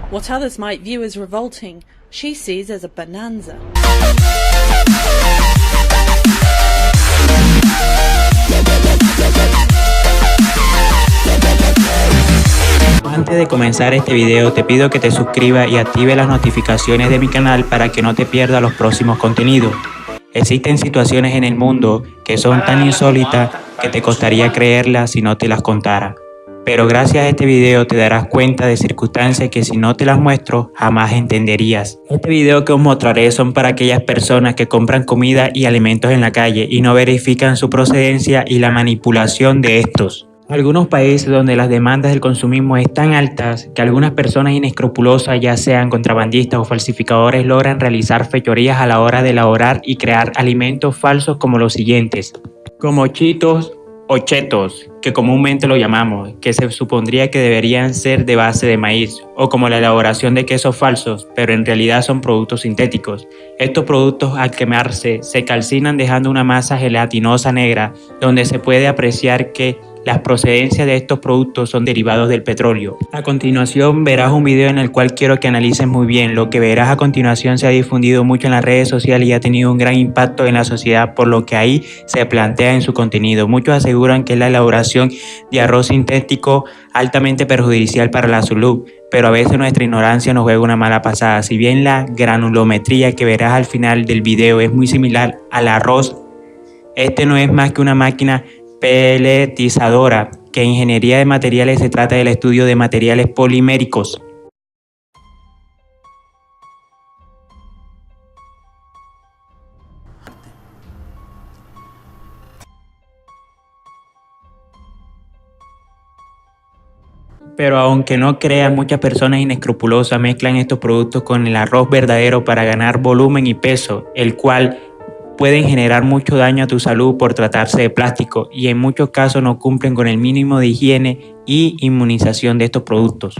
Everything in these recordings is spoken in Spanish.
What others might view as revolting, she sees as a bonanza. Antes de comenzar este video te pido que te suscribas y active las notificaciones de mi canal para que no te pierdas los próximos contenidos. Existen situaciones en el mundo que son tan insólitas que te costaría creerlas si no te las contara. Pero gracias a este video te darás cuenta de circunstancias que si no te las muestro jamás entenderías. Este video que os mostraré son para aquellas personas que compran comida y alimentos en la calle y no verifican su procedencia y la manipulación de estos. Algunos países donde las demandas del consumismo es tan altas que algunas personas inescrupulosas, ya sean contrabandistas o falsificadores, logran realizar fechorías a la hora de elaborar y crear alimentos falsos como los siguientes, como Cheetos o chetos, que comúnmente lo llamamos, que se supondría que deberían ser de base de maíz, o como la elaboración de quesos falsos, pero en realidad son productos sintéticos. Estos productos al quemarse se calcinan dejando una masa gelatinosa negra, donde se puede apreciar que las procedencias de estos productos son derivados del petróleo. A continuación verás un video en el cual quiero que analices muy bien. Lo que verás a continuación se ha difundido mucho en las redes sociales y ha tenido un gran impacto en la sociedad por lo que ahí se plantea en su contenido. Muchos aseguran que es la elaboración de arroz sintético altamente perjudicial para la salud, pero a veces nuestra ignorancia nos juega una mala pasada. Si bien la granulometría que verás al final del video es muy similar al arroz, este no es más que una máquina peletizadora, que en ingeniería de materiales se trata del estudio de materiales poliméricos. Pero aunque no creas, muchas personas inescrupulosas mezclan estos productos con el arroz verdadero para ganar volumen y peso, el cual pueden generar mucho daño a tu salud por tratarse de plástico y en muchos casos no cumplen con el mínimo de higiene y inmunización de estos productos.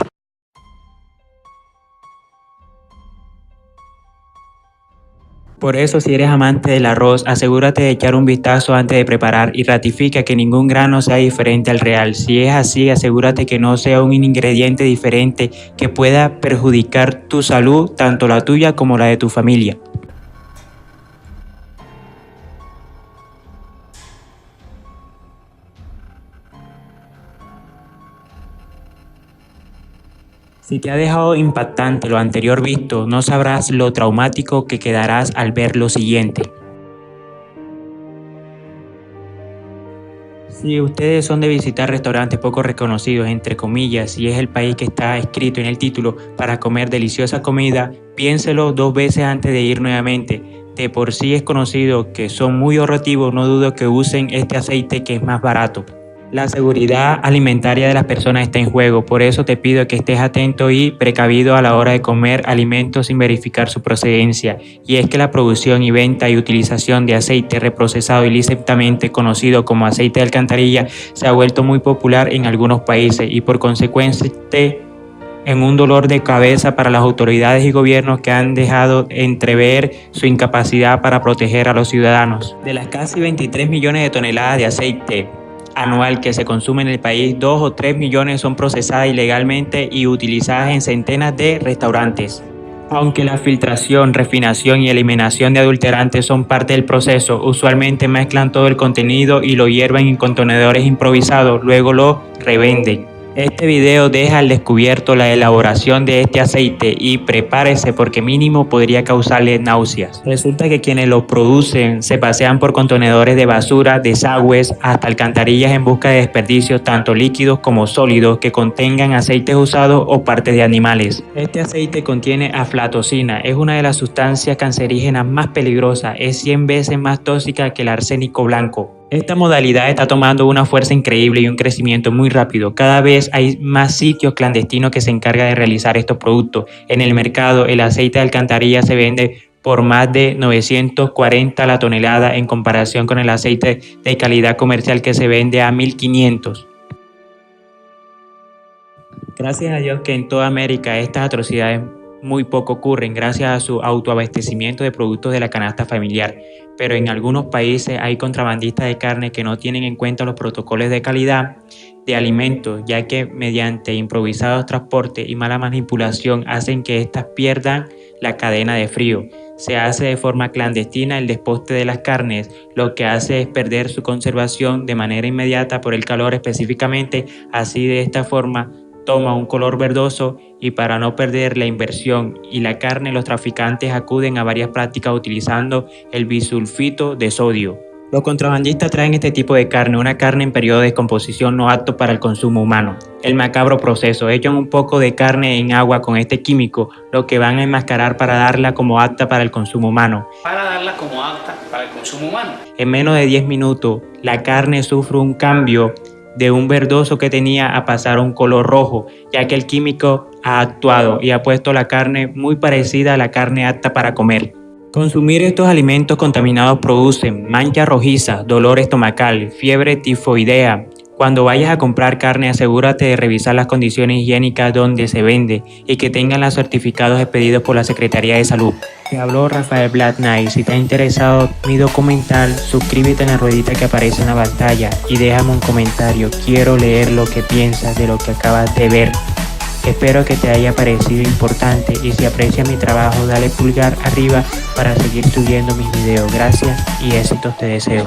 Por eso, si eres amante del arroz, asegúrate de echar un vistazo antes de preparar y ratifica que ningún grano sea diferente al real. Si es así, asegúrate que no sea un ingrediente diferente que pueda perjudicar tu salud, tanto la tuya como la de tu familia. Si te ha dejado impactante lo anterior visto, no sabrás lo traumático que quedarás al ver lo siguiente. Si ustedes son de visitar restaurantes poco reconocidos, entre comillas, y es el país que está escrito en el título, para comer deliciosa comida, piénselo dos veces antes de ir nuevamente. De por sí es conocido que son muy ahorrativos, no dudo que usen este aceite que es más barato. La seguridad alimentaria de las personas está en juego, por eso te pido que estés atento y precavido a la hora de comer alimentos sin verificar su procedencia. Y es que la producción y venta y utilización de aceite reprocesado ilícitamente conocido como aceite de alcantarilla se ha vuelto muy popular en algunos países y por consecuente en un dolor de cabeza para las autoridades y gobiernos que han dejado entrever su incapacidad para proteger a los ciudadanos. De las casi 23 millones de toneladas de aceite anual que se consume en el país, 2 o 3 millones son procesadas ilegalmente y utilizadas en centenas de restaurantes. Aunque la filtración, refinación y eliminación de adulterantes son parte del proceso, usualmente mezclan todo el contenido y lo hierven en contenedores improvisados, luego lo revenden. Este video deja al descubierto la elaboración de este aceite y prepárese porque mínimo podría causarle náuseas. Resulta que quienes lo producen se pasean por contenedores de basura, desagües, hasta alcantarillas en busca de desperdicios tanto líquidos como sólidos que contengan aceites usados o partes de animales. Este aceite contiene aflatocina, es una de las sustancias cancerígenas más peligrosas, es 100 veces más tóxica que el arsénico blanco. Esta modalidad está tomando una fuerza increíble y un crecimiento muy rápido. Cada vez hay más sitios clandestinos que se encargan de realizar estos productos. En el mercado, el aceite de alcantarilla se vende por más de 940 la tonelada en comparación con el aceite de calidad comercial que se vende a 1500. Gracias a Dios que en toda América estas atrocidades muy poco ocurren gracias a su autoabastecimiento de productos de la canasta familiar, pero en algunos países hay contrabandistas de carne que no tienen en cuenta los protocolos de calidad de alimentos, ya que mediante improvisados transportes y mala manipulación hacen que éstas pierdan la cadena de frío. Se hace de forma clandestina el desposte de las carnes, lo que hace es perder su conservación de manera inmediata por el calor específicamente, así de esta forma toma un color verdoso y para no perder la inversión y la carne los traficantes acuden a varias prácticas utilizando el bisulfito de sodio. Los contrabandistas traen este tipo de carne, una carne en periodo de descomposición no apto para el consumo humano. El macabro proceso, echan un poco de carne en agua con este químico, lo que van a enmascarar para darla como apta para el consumo humano. En menos de 10 minutos, la carne sufre un cambio de un verdoso que tenía a pasar a un color rojo, ya que el químico ha actuado y ha puesto la carne muy parecida a la carne apta para comer. Consumir estos alimentos contaminados producen mancha rojiza, dolor estomacal, fiebre tifoidea. Cuando vayas a comprar carne, asegúrate de revisar las condiciones higiénicas donde se vende y que tengan los certificados expedidos por la Secretaría de Salud. Te habló Rafael Black Knight. Si te ha interesado mi documental, suscríbete en la ruedita que aparece en la pantalla y déjame un comentario. Quiero leer lo que piensas de lo que acabas de ver. Espero que te haya parecido importante y si aprecias mi trabajo, dale pulgar arriba para seguir subiendo mis videos. Gracias y éxitos te deseo.